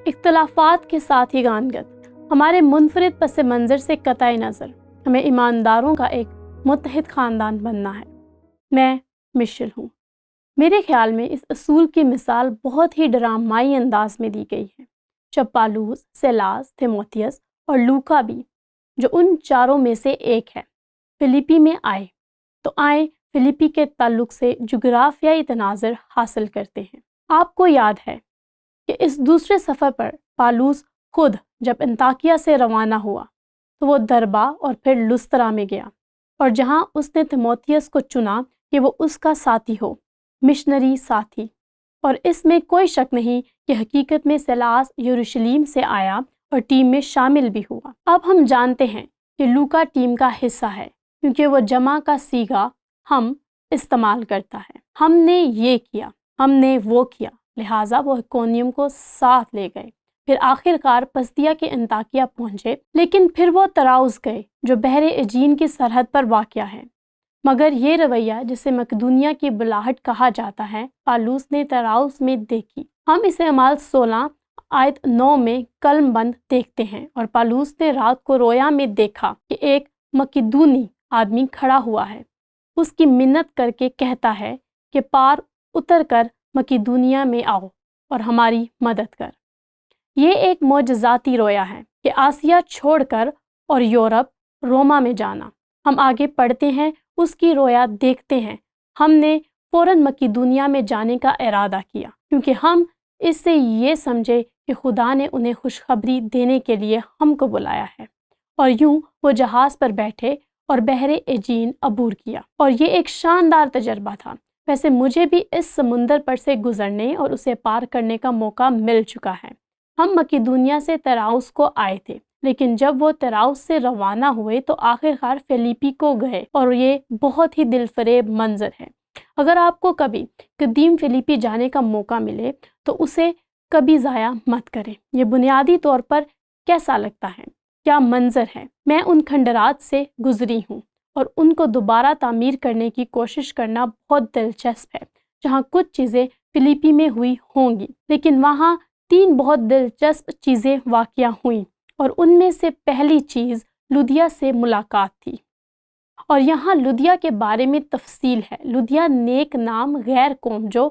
اختلافات کے ساتھ ہی گانگت، ہمارے منفرد پس منظر سے قطع نظر ہمیں ایمانداروں کا ایک متحد خاندان بننا ہے۔ میں مشل ہوں۔ میرے خیال میں اس اصول کی مثال بہت ہی ڈرامائی انداز میں دی گئی ہے جب پالوس، سیلاس، تیموتھیوس اور لوکا بھی، جو ان چاروں میں سے ایک ہے، فلیپی میں آئے تو فلیپی کے تعلق سے جغرافیائی تناظر حاصل کرتے ہیں۔ آپ کو یاد ہے کہ اس دوسرے سفر پر پالوس خود جب انطاکیہ سے روانہ ہوا تو وہ دربہ اور پھر لسترا میں گیا، اور جہاں اس نے تیموتھیوس کو چنا کہ وہ اس کا ساتھی ہو، مشنری ساتھی۔ اور اس میں کوئی شک نہیں کہ حقیقت میں سیلاس یروشلیم سے آیا اور ٹیم میں شامل بھی ہوا۔ اب ہم جانتے ہیں کہ لوکا ٹیم کا حصہ ہے کیونکہ وہ جمع کا صیغہ ہم استعمال کرتا ہے۔ ہم نے یہ کیا، ہم نے وہ کیا، لہٰذا وہ اکونیم کو ساتھ لے گئے، پھر آخر کار پسدیا کے انطاکیہ پہنچے، لیکن پھر وہ طراؤس گئے جو بحر ایجین کی سرحد پر واقع ہے۔ مگر یہ رویہ جسے مقدونیہ کی بلاہٹ کہا جاتا ہے، پالوس نے طراؤس میں دیکھی۔ ہم اسے اعمال 16 آیت 9 میں قلم بند دیکھتے ہیں، اور پالوس نے رات کو رویا میں دیکھا کہ ایک مقدونی آدمی کھڑا ہوا ہے، اس کی منت کر کے کہتا ہے کہ پار اتر کر مقدونیہ میں آؤ اور ہماری مدد کر۔ یہ ایک معجزاتی رویا ہے کہ آسیہ چھوڑ کر اور یورپ، روما میں جانا۔ ہم آگے پڑھتے ہیں، اس کی رویا دیکھتے ہیں، ہم نے فوراً مقدونیہ میں جانے کا ارادہ کیا کیونکہ ہم اس سے یہ سمجھے کہ خدا نے انہیں خوشخبری دینے کے لیے ہم کو بلایا ہے۔ اور یوں وہ جہاز پر بیٹھے اور بحر ایجین عبور کیا، اور یہ ایک شاندار تجربہ تھا۔ ویسے مجھے بھی اس سمندر پر سے گزرنے اور اسے پار کرنے کا موقع مل چکا ہے۔ ہم مقدونیہ سے طراؤس کو آئے تھے، لیکن جب وہ طراؤس سے روانہ ہوئے تو آخر کار فلیپی کو گئے، اور یہ بہت ہی دل فریب منظر ہے۔ اگر آپ کو کبھی قدیم فلیپی جانے کا موقع ملے تو اسے کبھی ضائع مت کریں۔ یہ بنیادی طور پر کیسا لگتا ہے؟ کیا منظر ہے؟ میں ان کھنڈرات سے گزری ہوں اور ان کو دوبارہ تعمیر کرنے کی کوشش کرنا بہت دلچسپ ہے، جہاں کچھ چیزیں فلیپی میں ہوئی ہوں گی، لیکن وہاں 3 بہت دلچسپ چیزیں واقع ہوئیں، اور ان میں سے پہلی چیز لودیا سے ملاقات تھی۔ اور یہاں لودیا کے بارے میں تفصیل ہے۔ لودیا نیک نام غیر قوم جو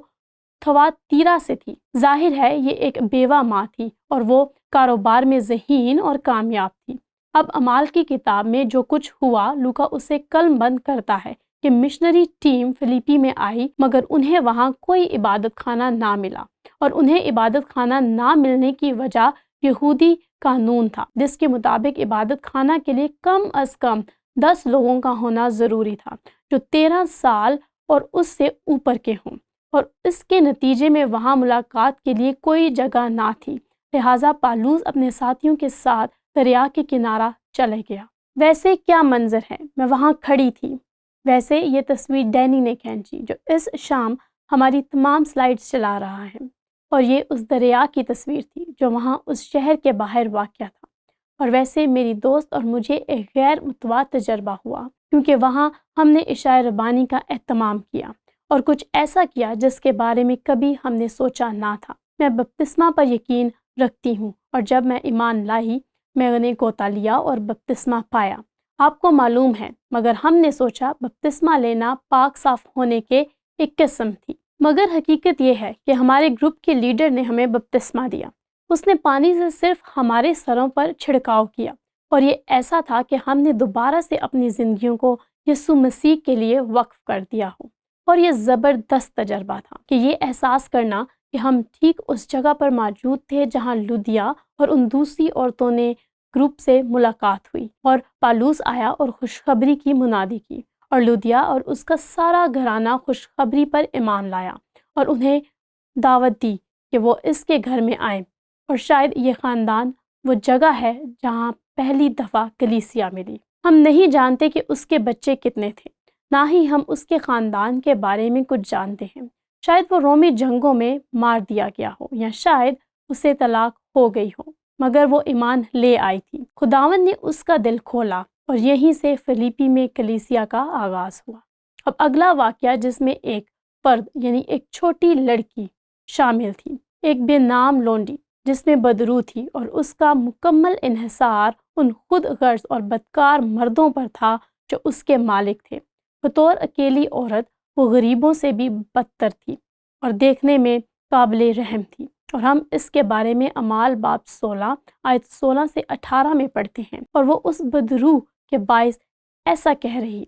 تھواتیرا سے تھی، ظاہر ہے یہ ایک بیوہ ماں تھی اور وہ کاروبار میں ذہین اور کامیاب تھی۔ اب اعمال کی کتاب میں جو کچھ ہوا، لوکا اسے قلم بند کرتا ہے کہ مشنری ٹیم فلیپی میں آئی، مگر انہیں وہاں کوئی عبادت خانہ نہ ملا، اور انہیں عبادت خانہ نہ ملنے کی وجہ یہودی قانون تھا جس کے مطابق عبادت خانہ کے لیے کم از کم 10 لوگوں کا ہونا ضروری تھا جو 13 سال اور اس سے اوپر کے ہوں، اور اس کے نتیجے میں وہاں ملاقات کے لیے کوئی جگہ نہ تھی۔ لہٰذا پالوس اپنے ساتھیوں کے ساتھ دریا کے کنارہ چلے گیا۔ ویسے کیا منظر ہے، میں وہاں کھڑی تھی۔ ویسے یہ تصویر ڈینی نے کھینچی جو اس شام ہماری تمام سلائیڈز چلا رہا ہے، اور یہ اس دریا کی تصویر تھی جو وہاں اس شہر کے باہر واقع تھا۔ اور ویسے میری دوست اور مجھے ایک غیر متواتر تجربہ ہوا کیونکہ وہاں ہم نے عشاء ربانی کا اہتمام کیا اور کچھ ایسا کیا جس کے بارے میں کبھی ہم نے سوچا نہ تھا۔ میں بپتسمہ پر یقین رکھتی ہوں، اور جب میں ایمان لائی میں نے غوطہ لیا اور بپتسمہ پایا۔ آپ کو معلوم ہے، مگر ہم نے سوچا بپتسمہ لینا پاک صاف ہونے کے ایک قسم تھی، مگر حقیقت یہ ہے کہ ہمارے گروپ کے لیڈر نے ہمیں بپتسمہ دیا۔ اس نے پانی سے صرف ہمارے سروں پر چھڑکاؤ کیا، اور یہ ایسا تھا کہ ہم نے دوبارہ سے اپنی زندگیوں کو یسوع مسیح کے لیے وقف کر دیا ہو۔ اور یہ زبردست تجربہ تھا کہ یہ احساس کرنا کہ ہم ٹھیک اس جگہ پر موجود تھے جہاں لودیا اور ان دوسری عورتوں نے گروپ سے ملاقات ہوئی، اور پالوس آیا اور خوشخبری کی منادی کی، اور لودیا اور اس کا سارا گھرانہ خوشخبری پر ایمان لایا اور انہیں دعوت دی کہ وہ اس کے گھر میں آئیں۔ اور شاید یہ خاندان وہ جگہ ہے جہاں پہلی دفعہ کلیسیا ملی۔ ہم نہیں جانتے کہ اس کے بچے کتنے تھے، نہ ہی ہم اس کے خاندان کے بارے میں کچھ جانتے ہیں۔ شاید وہ رومی جنگوں میں مار دیا گیا ہو، یا شاید اسے طلاق ہو گئی ہو، مگر وہ ایمان لے آئی تھی۔ خداوند نے اس کا دل کھولا، اور یہیں سے فلیپی میں کلیسیا کا آغاز ہوا۔ اب اگلا واقعہ جس میں ایک فرد یعنی ایک چھوٹی لڑکی شامل تھی، ایک بے نام لونڈی جس میں بدرو تھی، اور اس کا مکمل انحصار ان خود غرض اور بدکار مردوں پر تھا جو اس کے مالک تھے۔ بطور اکیلی عورت وہ غریبوں سے بھی بدتر تھی اور دیکھنے میں قابل رحم تھی، اور ہم اس کے بارے میں اعمال باب 16 آیت 16 سے 18 میں پڑھتے ہیں۔ اور وہ اس بدرو کے باعث ایسا کہہ رہی،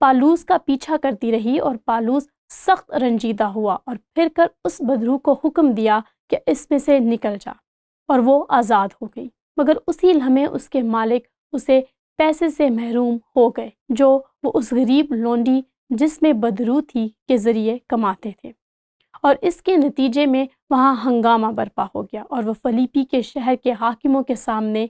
پالوس کا پیچھا کرتی رہی، اور پالوس سخت رنجیدہ ہوا اور پھر کر اس بدرو کو حکم دیا کہ اس میں سے نکل جا، اور وہ آزاد ہو گئی۔ مگر اسی لمحے اس کے مالک اسے پیسے سے محروم ہو گئے جو وہ اس غریب لونڈی جس میں بدرو تھی کے ذریعے کماتے تھے، اور اس کے نتیجے میں وہاں ہنگامہ برپا ہو گیا، اور وہ فلیپی کے شہر کے حاکموں کے سامنے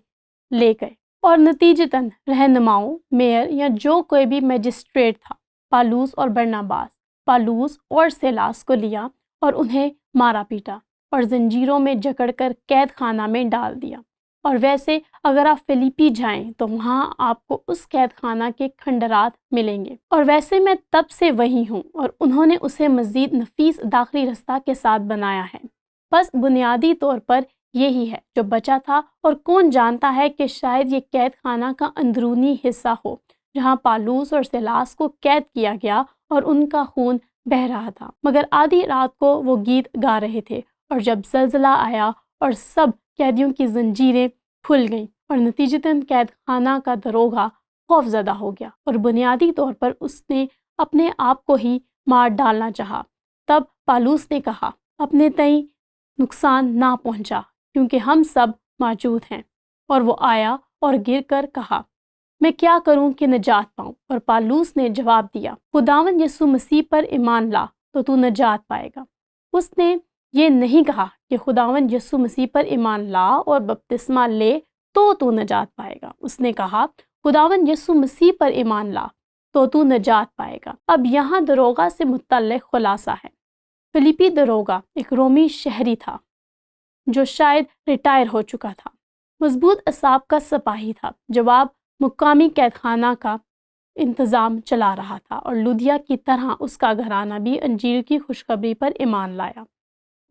لے گئے، اور نتیجتاً رہنماؤں، میئر یا جو کوئی بھی میجسٹریٹ تھا، پالوس اور برناباس، پالوس اور سیلاس کو لیا اور انہیں مارا پیٹا اور زنجیروں میں جکڑ کر قید خانہ میں ڈال دیا۔ اور ویسے اگر آپ فلیپی جائیں تو وہاں آپ کو اس قید خانہ کے کھنڈرات ملیں گے، اور ویسے میں تب سے وہی ہوں، اور انہوں نے اسے مزید نفیس داخلی رستہ کے ساتھ بنایا ہے۔ بس بنیادی طور پر یہی ہے جو بچا تھا، اور کون جانتا ہے کہ شاید یہ قید خانہ کا اندرونی حصہ ہو جہاں پالوس اور سیلاس کو قید کیا گیا اور ان کا خون بہہ رہا تھا۔ مگر آدھی رات کو وہ گیت گا رہے تھے، اور جب زلزلہ آیا اور سب قیدیوں کی زنجیریں کھل گئیں، اور نتیجتاً قید خانہ کا دروگا خوف زدہ ہو گیا، اور بنیادی طور پر اس نے اپنے آپ کو ہی مار ڈالنا چاہا۔ تب پالوس نے کہا، اپنے تئیں نقصان نہ پہنچا کیونکہ ہم سب موجود ہیں۔ اور وہ آیا اور گر کر کہا، میں کیا کروں کہ نجات پاؤں؟ اور پالوس نے جواب دیا، خداوند یسوع مسیح پر ایمان لا تو تو نجات پائے گا۔ اس نے یہ نہیں کہا کہ خداوند یسوع مسیح پر ایمان لا اور بپتسمہ لے تو تو نجات پائے گا۔ اس نے کہا، خداوند یسوع مسیح پر ایمان لا تو تو نجات پائے گا۔ اب یہاں دروگا سے متعلق خلاصہ ہے۔ فلیپی دروگا ایک رومی شہری تھا جو شاید ریٹائر ہو چکا تھا، مضبوط اعصاب کا سپاہی تھا، جواب مقامی قید خانہ کا انتظام چلا رہا تھا، اور لودیا کی طرح اس کا گھرانہ بھی انجیل کی خوشخبری پر ایمان لایا۔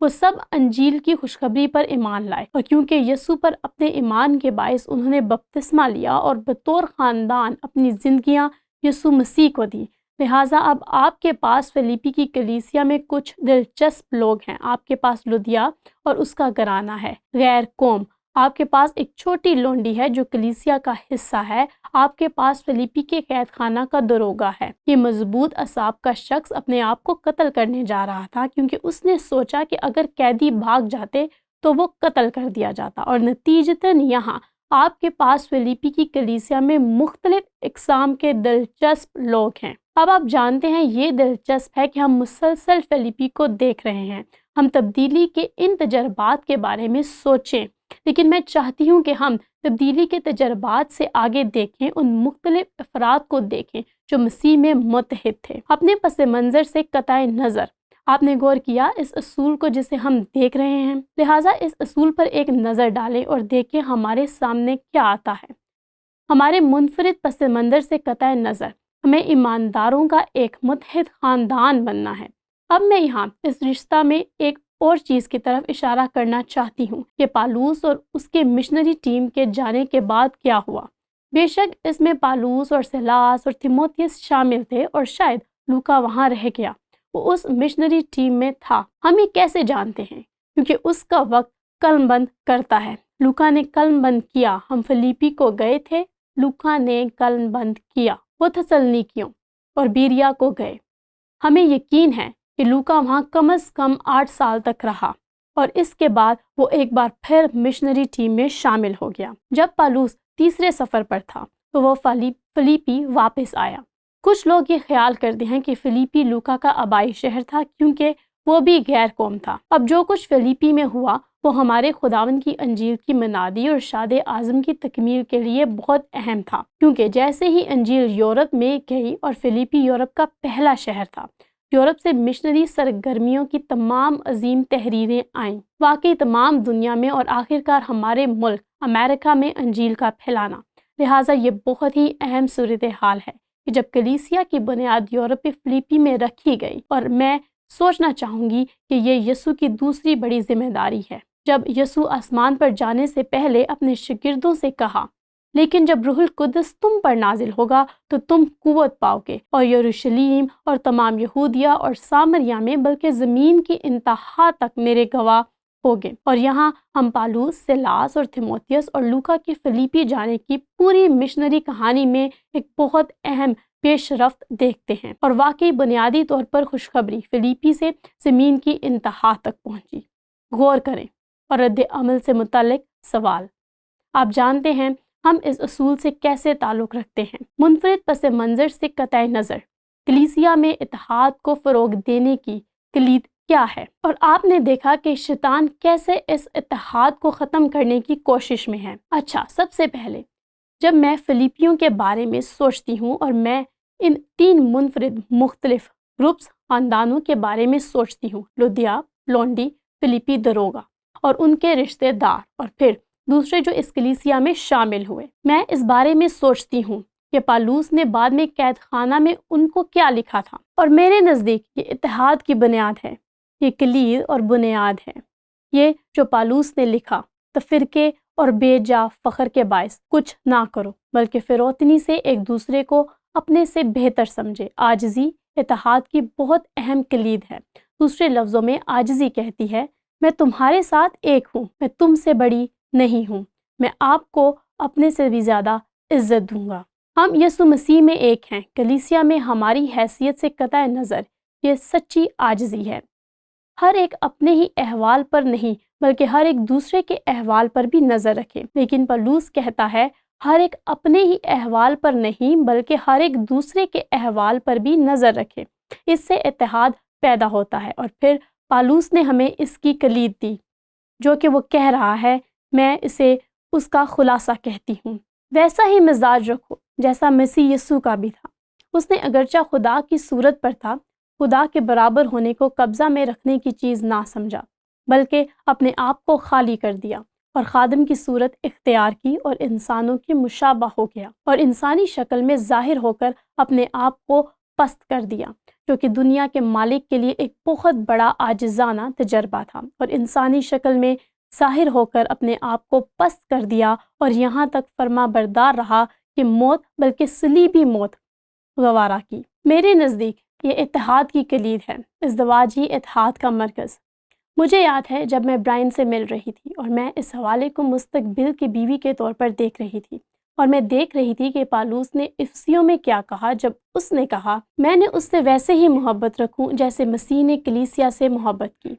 وہ سب انجیل کی خوشخبری پر ایمان لائے، اور کیونکہ یسوع پر اپنے ایمان کے باعث انہوں نے بپتسمہ لیا اور بطور خاندان اپنی زندگیاں یسوع مسیح کو دی، لہٰذا اب آپ کے پاس فلیپی کی کلیسیا میں کچھ دلچسپ لوگ ہیں۔ آپ کے پاس لودیا اور اس کا گھرانہ ہے، غیر قوم، آپ کے پاس ایک چھوٹی لونڈی ہے جو کلیسیا کا حصہ ہے، آپ کے پاس فلیپی کے قید خانہ کا دروگا ہے۔ یہ مضبوط اعصاب کا شخص اپنے آپ کو قتل کرنے جا رہا تھا کیونکہ اس نے سوچا کہ اگر قیدی بھاگ جاتے تو وہ قتل کر دیا جاتا، اور نتیجتاً یہاں آپ کے پاس فلیپی کی کلیسیا میں مختلف اقسام کے دلچسپ لوگ ہیں۔ اب آپ جانتے ہیں یہ دلچسپ ہے کہ ہم مسلسل فلیپی کو دیکھ رہے ہیں، ہم تبدیلی کے ان تجربات کے بارے میں سوچیں، لیکن میں چاہتی ہوں کہ ہم تبدیلی کے تجربات سے آگے دیکھیں، ان مختلف افراد کو دیکھیں جو مسیح میں متحد تھے۔ اپنے پس منظر سے قطع نظر آپ نے غور کیا اس اصول کو جسے ہم دیکھ رہے ہیں، لہٰذا اس اصول پر ایک نظر ڈالیں اور دیکھیں ہمارے سامنے کیا آتا ہے۔ ہمارے منفرد پس منظر سے قطع نظر ہمیں ایمانداروں کا ایک متحد خاندان بننا ہے۔ اب میں یہاں اس رشتہ میں ایک اور چیز کی طرف اشارہ کرنا چاہتی ہوں کہ پالوس اور اس کے مشنری ٹیم کے جانے کے بعد کیا ہوا۔ بے شک اس میں پالوس اور سیلاس اور تیموتھیوس شامل تھے، اور شاید لوکا وہاں رہ گیا، وہ اس مشنری ٹیم میں تھا۔ ہم یہ کیسے جانتے ہیں؟ کیونکہ اس کا وقت قلم بند کرتا ہے۔ لوکا نے قلم بند کیا، ہم فلیپی کو گئے تھے، لوکا نے قلم بند کیا، وہ تھسلنیکیوں اور بیریا کو گئے۔ ہمیں یقین ہے کہ لوکا وہاں کم از کم 8 سال تک رہا، اور اس کے بعد وہ ایک بار پھر مشنری ٹیم میں شامل ہو گیا۔ جب پالوس تیسرے سفر پر تھا تو وہ فلیپی واپس آیا۔ کچھ لوگ یہ خیال کرتے ہیں کہ فلیپی لوکا کا آبائی شہر تھا کیونکہ وہ بھی غیر قوم تھا۔ اب جو کچھ فلیپی میں ہوا وہ ہمارے خداوند کی انجیل کی منادی اور شاد اعظم کی تکمیل کے لیے بہت اہم تھا، کیونکہ جیسے ہی انجیل یورپ میں گئی اور فلیپی یورپ کا پہلا شہر تھا، یورپ سے مشنری سرگرمیوں کی تمام عظیم تحریریں آئیں، واقعی تمام دنیا میں، اور آخرکار ہمارے ملک امریکہ میں انجیل کا پھیلانا۔ لہٰذا یہ بہت ہی اہم صورتحال ہے کہ جب کلیسیا کی بنیاد یورپی فلیپی میں رکھی گئی، اور میں سوچنا چاہوں گی کہ یہ یسوع کی دوسری بڑی ذمہ داری ہے جب یسوع آسمان پر جانے سے پہلے اپنے شاگردوں سے کہا، لیکن جب روح القدس تم پر نازل ہوگا تو تم قوت پاؤ گے، اور یروشلیم اور تمام یہودیہ اور سامریہ میں بلکہ زمین کی انتہا تک میرے گواہ ہوگے۔ اور یہاں ہم پالوس، سیلاس اور تیموتھیوس اور لوکا کے فلیپی جانے کی پوری مشنری کہانی میں ایک بہت اہم پیش رفت دیکھتے ہیں، اور واقعی بنیادی طور پر خوشخبری فلیپی سے زمین کی انتہا تک پہنچی۔ غور کریں اور رد عمل سے متعلق سوال۔ آپ جانتے ہیں ہم اس اصول سے کیسے تعلق رکھتے ہیں؟ منفرد پس منظر سے قطع نظر کلیسیا میں اتحاد کو فروغ دینے کی کلید کیا ہے؟ اور آپ نے دیکھا کہ شیطان کیسے اس اتحاد کو ختم کرنے کی کوشش میں ہے۔ اچھا، سب سے پہلے جب میں فلیپیوں کے بارے میں سوچتی ہوں اور میں ان 3 منفرد مختلف گروپس خاندانوں کے بارے میں سوچتی ہوں، لودیا، لونڈی، فلیپی دروگا اور ان کے رشتہ دار، اور پھر دوسرے جو اس کلیسیا میں شامل ہوئے، میں اس بارے میں سوچتی ہوں کہ پالوس نے بعد میں قید خانہ میں ان کو کیا لکھا تھا، اور میرے نزدیک یہ اتحاد کی بنیاد ہے، یہ کلید اور بنیاد ہے۔ یہ جو پالوس نے لکھا، تفرقے اور بے جا فخر کے باعث کچھ نہ کرو، بلکہ فروتنی سے ایک دوسرے کو اپنے سے بہتر سمجھے۔ عاجزی اتحاد کی بہت اہم کلید ہے۔ دوسرے لفظوں میں عاجزی کہتی ہے، میں تمہارے ساتھ ایک ہوں، میں تم سے بڑی نہیں ہوں، میں آپ کو اپنے سے بھی زیادہ عزت دوں گا۔ ہم یسوع مسیح میں ایک ہیں۔ کلیسیا میں ہماری حیثیت سے قطع نظر یہ سچی عاجزی ہے۔ ہر ایک اپنے ہی احوال پر نہیں بلکہ ہر ایک دوسرے کے احوال پر بھی نظر رکھے، لیکن پولس کہتا ہے ہر ایک اپنے ہی احوال پر نہیں بلکہ ہر ایک دوسرے کے احوال پر بھی نظر رکھے۔ اس سے اتحاد پیدا ہوتا ہے، اور پھر پولس نے ہمیں اس کی کلید دی جو کہ وہ کہہ رہا ہے، میں اسے اس کا خلاصہ کہتی ہوں۔ ویسا ہی مزاج رکھو جیسا مسیح یسوع کا بھی تھا۔ اس نے اگرچہ خدا کی صورت پر تھا، خدا کے برابر ہونے کو قبضہ میں رکھنے کی چیز نہ سمجھا، بلکہ اپنے آپ کو خالی کر دیا اور خادم کی صورت اختیار کی اور انسانوں کے مشابہ ہو گیا، اور انسانی شکل میں ظاہر ہو کر اپنے آپ کو پست کر دیا، جو کہ دنیا کے مالک کے لیے ایک بہت بڑا عاجزانہ تجربہ تھا، اور انسانی شکل میں ظاہر ہو کر اپنے آپ کو پست کر دیا اور یہاں تک فرما بردار رہا کہ موت بلکہ صلیبی موت گوارا کی۔ میرے نزدیک یہ اتحاد کی کلید ہے، ازدواجی اتحاد کا مرکز۔ مجھے یاد ہے جب میں برائن سے مل رہی تھی اور میں اس حوالے کو مستقبل کی بیوی کے طور پر دیکھ رہی تھی، اور میں دیکھ رہی تھی کہ پالوس نے افسیوں میں کیا کہا جب اس نے کہا، میں نے اس سے ویسے ہی محبت رکھوں جیسے مسیح نے کلیسیا سے محبت کی۔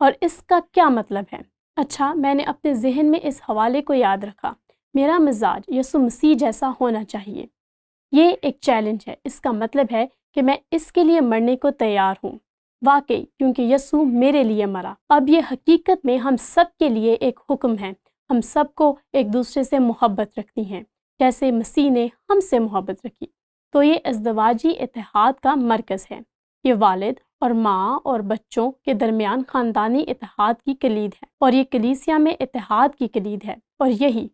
اور اس کا کیا مطلب ہے؟ اچھا، میں نے اپنے ذہن میں اس حوالے کو یاد رکھا، میرا مزاج یسوع مسیح جیسا ہونا چاہیے۔ یہ ایک چیلنج ہے، اس کا مطلب ہے کہ میں اس کے لیے مرنے کو تیار ہوں، واقعی، کیونکہ یسوع میرے لیے مرا۔ اب یہ حقیقت میں ہم سب کے لیے ایک حکم ہے، ہم سب کو ایک دوسرے سے محبت رکھنی ہے جیسے مسیح نے ہم سے محبت رکھی۔ تو یہ ازدواجی اتحاد کا مرکز ہے، یہ والد اور ماں اور بچوں کے درمیان خاندانی اتحاد کی کلید ہے، اور یہ کلیسیا میں اتحاد کی کلید ہے، اور یہی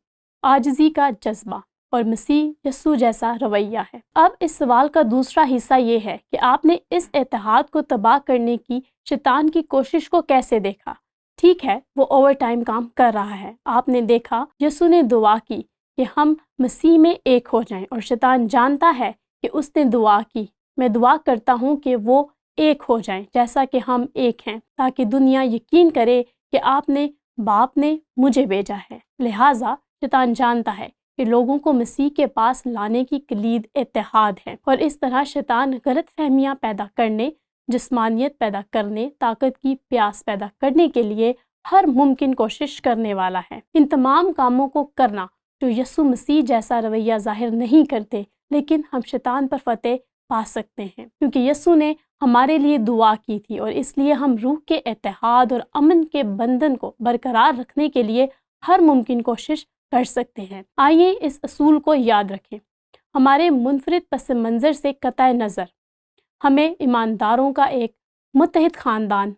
عاجزی کا جذبہ اور مسیح یسوع جیسا رویہ ہے۔ اب اس سوال کا دوسرا حصہ یہ ہے کہ آپ نے اس اتحاد کو تباہ کرنے کی شیطان کی کوشش کو کیسے دیکھا؟ ٹھیک ہے، وہ اوور ٹائم کام کر رہا ہے۔ آپ نے دیکھا یسوع نے دعا کی کہ ہم مسیح میں ایک ہو جائیں، اور شیطان جانتا ہے کہ اس نے دعا کی، میں دعا کرتا ہوں کہ وہ ایک ہو جائیں جیسا کہ ہم ایک ہیں، تاکہ دنیا یقین کرے کہ آپ نے باپ نے مجھے بھیجا ہے۔ لہٰذا شیطان جانتا ہے کہ لوگوں کو مسیح کے پاس لانے کی کلید اتحاد ہے، اور اس طرح شیطان غلط فہمیاں پیدا کرنے، جسمانیت پیدا کرنے، طاقت کی پیاس پیدا کرنے کے لیے ہر ممکن کوشش کرنے والا ہے۔ ان تمام کاموں کو کرنا جو یسوع مسیح جیسا رویہ ظاہر نہیں کرتے، لیکن ہم شیطان پر فتح پا سکتے ہیں، کیونکہ یسوع نے ہمارے لیے دعا کی تھی، اور اس لیے ہم روح کے اتحاد اور امن کے بندھن کو برقرار رکھنے کے لیے ہر ممکن کوشش کر سکتے ہیں۔ آئیے اس اصول کو یاد رکھیں، ہمارے منفرد پس منظر سے قطع نظر ہمیں ایمانداروں کا ایک متحد خاندان